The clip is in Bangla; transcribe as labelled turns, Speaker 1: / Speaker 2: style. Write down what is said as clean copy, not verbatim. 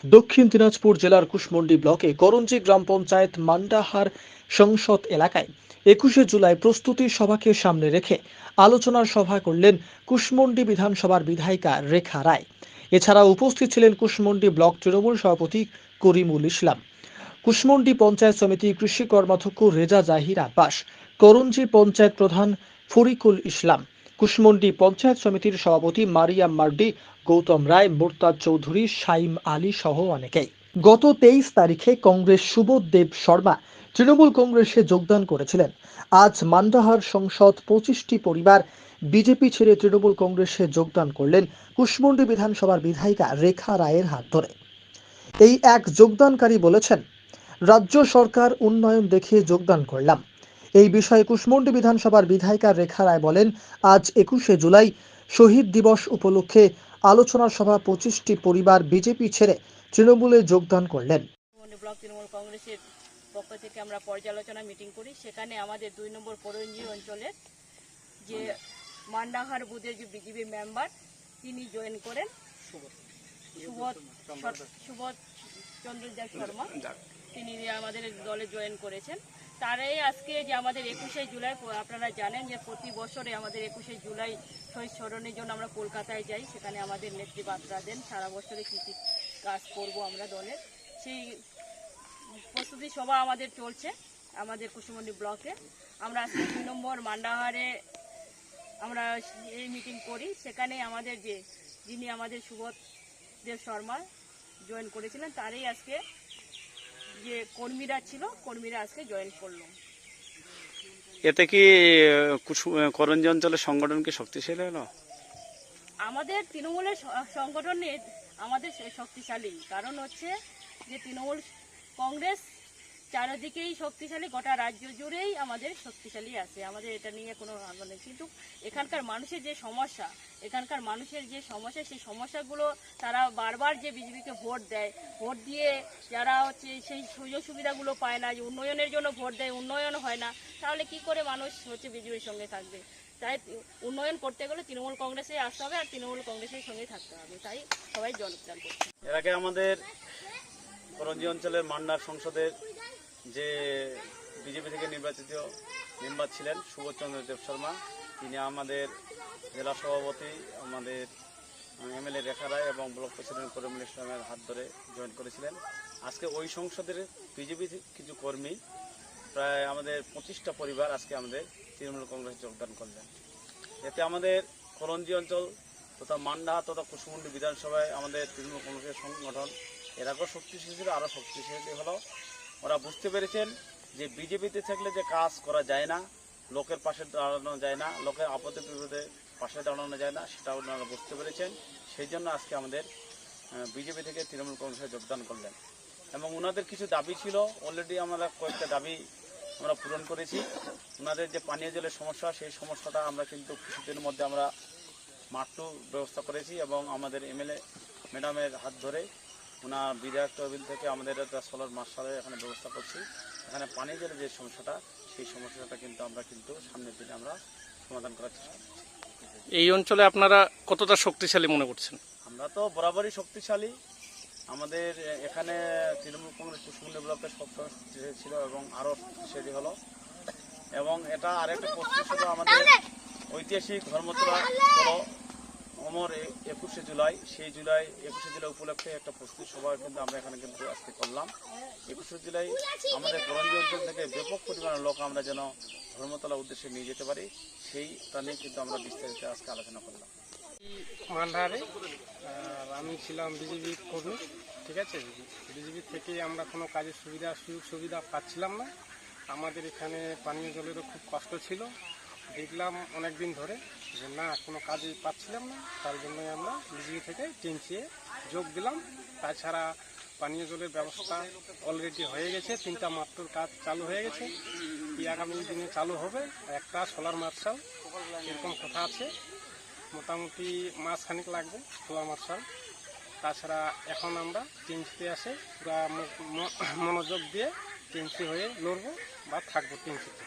Speaker 1: দক্ষিণ দিনাজপুর জেলার কুশমন্ডি ব্লকে করঞ্জি গ্রাম পঞ্চায়েত মান্ডাহার সংসদ এলাকায় 21শে জুলাই প্রস্তুতি সভাকে সামনে রেখে আলোচনার সভা করলেন কুশমন্ডি বিধানসভার বিধায়িকা রেখা রায়। এছাড়াও উপস্থিত ছিলেন কুশমন্ডি ব্লক তৃণমূল সভাপতি করিমুল ইসলাম, কুশমন্ডি পঞ্চায়েত সমিতি কৃষি কর্মাধ্যক্ষ রেজা জাহির আব্বাস, করঞ্জি পঞ্চায়েত প্রধান ফরিকুল ইসলাম, কুশমন্ডি পঞ্চায়েত সমিতির সভাপতি মারিয়াম মার্ডি, গৌতম রায়, মুরতাজ চৌধুরী, শাইম আলী সহ অনেকেই। গত 23 তারিখে কংগ্রেস সুবোধ দেব শর্মা তৃণমূল কংগ্রেসে যোগদান করেছিলেন। আজ মান্ডাহার সংসদ 25টি পরিবার বিজেপি ছেড়ে তৃণমূল কংগ্রেসে যোগদান করলেন কুশমন্ডি বিধানসভার বিধায়িকা রেখা রায়ের হাত ধরে। এই এক যোগদানকারী বলেছেন, রাজ্য সরকার উন্নয়ন দেখে যোগদান করলাম। এই বিষয়ে কুশমন্ডি বিধানসভার বিধায়িকা রেখা রায় বলেন, আজ 21শে জুলাই শহীদ দিবস উপলক্ষে আলোচনা সভা 25টি পরিবার বিজেপি ছেড়ে তৃণমূলে যোগদান করলেন।
Speaker 2: ব্লক তৃণমূল কংগ্রেসের পক্ষ থেকে আমরা পর্যালোচনা মিটিং করি। সেখানে আমাদের 2 নম্বর করঞ্জি অঞ্চলের যে মান্ডাহার বুথের যে বিজেপি মেম্বার তিনি জয়েন করেন, সুবোধ চন্দ্র শর্মা, তিনি আমাদের দলে জয়েন করেছেন। তারাই আজকে যে আমাদের 21শে জুলাই, আপনারা জানেন যে প্রতি বছরে আমাদের 21শে জুলাই শহীদ স্মরণের জন্য আমরা কলকাতায় যাই, সেখানে আমাদের নেত্রী বার্তা দেন সারা বছরে কী কী কাজ করব আমরা দলের, সেই প্রস্তুতি সভা আমাদের চলছে আমাদের কুশমন্ডি ব্লকে। আমরা আজকে 2 নম্বর মান্ডাহারে আমরা এই মিটিং করি। সেখানে আমাদের যিনি আমাদের সুবোধ দেব শর্মা জয়েন করেছিলেন, তারই আজকে যে কর্মীরা ছিল, কর্মীরা আজকে জয়েন করলো।
Speaker 3: এতে কি করঞ্জি অঞ্চলের সংগঠন কি শক্তিশালী হলো?
Speaker 2: আমাদের তৃণমূলের সংগঠন আমাদের শক্তিশালী, কারণ হচ্ছে যে তৃণমূল কংগ্রেস চারিদিকেই শক্তিশালী, গোটা রাজ্য জুড়েই আমাদের শক্তিশালী আছে, আমাদের এটা নিয়ে কোনো আগ্রহ নেই। কিন্তু এখানকার মানুষের যে সমস্যা, সেই সমস্যাগুলো তারা বারবার যে বিজেপিকে ভোট দেয়, ভোট দিয়ে যারা হচ্ছে সেই সুযোগ সুবিধাগুলো পায় না, যে উন্নয়নের জন্য ভোট দেয়, উন্নয়ন হয় না, তাহলে কি করে মানুষ হচ্ছে বিজেপির সঙ্গে থাকবে? তাই উন্নয়ন করতে গেলে তৃণমূল কংগ্রেসে আসতে হবে আর তৃণমূল কংগ্রেসের সঙ্গে থাকতে হবে, তাই সবাই যোগদান করছে।
Speaker 3: এর আগে আমাদের করঞ্জি অঞ্চলের মান্ডার সংসদের যে বিজেপি থেকে নির্বাচিত মেম্বার ছিলেন সুবোধ চন্দ্র দেব শর্মা, তিনি আমাদের জেলা সভাপতি আমাদের এমএলএ রেখা রায় এবং ব্লক প্রেসিডেন্ট করিমুল ইসলামের হাত ধরে জয়েন করেছিলেন। আজকে ওই সংসদের বিজেপি কিছু কর্মী প্রায় আমাদের 25টা পরিবার আজকে আমাদের তৃণমূল কংগ্রেসে যোগদান করলেন। এতে আমাদের করঞ্জি অঞ্চল তথা মান্ডাহার তথা কুশমন্ডি বিধানসভায় আমাদের তৃণমূল কংগ্রেসের সংগঠন এর আগেও শক্তিশালী ছিল, আরও শক্তিশালী হলো। ওরা বুঝতে পেরেছেন যে বিজেপিতে থাকলে যে কাজ করা যায় না, লোকের পাশে দাঁড়ানো যায় না, লোকের আপদে বিপদে পাশে দাঁড়ানো যায় না, সেটা ওনারা বুঝতে পেরেছেন। সেই জন্য আজকে আমাদের বিজেপি থেকে তৃণমূল কংগ্রেসে যোগদান করলেন। এবং ওনাদের কিছু দাবি ছিল, অলরেডি আমরা কয়েকটা দাবি আমরা পূরণ করেছি। ওনাদের যে পানীয় জলের সমস্যা, সেই সমস্যাটা আমরা কিন্তু কিছুদিনের মধ্যে আমরা মাঠটু ব্যবস্থা করেছি এবং আমাদের এমএলএ ম্যাডামের হাত ধরে ওনার বিধায়ক তহবিল থেকে আমাদের একটা সোলার মার্শালের এখানে ব্যবস্থা করছি। এখানে পানীয় জলের যে সমস্যাটা, সেই সমস্যাটা কিন্তু আমরা সামনের দিনে আমরা সমাধান করার চেষ্টা করছি।
Speaker 4: এই অঞ্চলে আপনারা কতটা শক্তিশালী মনে করছেন?
Speaker 3: আমরা তো বরাবরই শক্তিশালী। আমাদের এখানে তৃণমূল কংগ্রেস কুশমন্ডি ব্লকের সবসময় শক্তিশালী ছিল এবং আরও শক্তিশালী হলো। এবং এটা আরেকটা প্রস্তুতি ছিল আমাদের ঐতিহাসিক ধর্মতলা অমর 21শে জুলাই, সেই 21শে জুলাই উপলক্ষে একটা প্রস্তুতি সভা কিন্তু আমরা এখানে কিন্তু আজকে করলাম। 21শে জুলাই আমাদের করঞ্জি অঞ্চল থেকে ব্যাপক পরিমাণের লোক আমরা যেন ধর্মতলার উদ্দেশ্যে নিয়ে যেতে পারি, সেইটা নিয়ে কিন্তু আমরা বিস্তারিত আজকে আলোচনা করলাম।
Speaker 5: মান্ডাহারে আমি ছিলাম বিজেপি কর্মী, ঠিক আছে। বিজেপি থেকে আমরা কোনো কাজের সুযোগ সুবিধা পাচ্ছিলাম না। আমাদের এখানে পানীয় জলেরও খুব কষ্ট ছিল। দেখলাম অনেক দিন ধরে যে না, কোনো কাজই পাচ্ছিলাম না, তার জন্যই আমরা বিজেপি থেকে টেনচিয়ে যোগ দিলাম। তাছাড়া পানীয় জলের ব্যবস্থা অলরেডি হয়ে গেছে, 3টা মাত্র কাজ চালু হয়ে গেছে, আগামী দিনে চালু হবে। একটা সোলার মার্শাল এরকম কথা আছে, মোটামুটি মাসখানিক লাগবে সোলার মার্শাল। তাছাড়া এখন আমরা টেনচিতে আসে পুরা মনোযোগ দিয়ে টেনচি হয়ে লড়বো বা থাকবো টেনচিতে।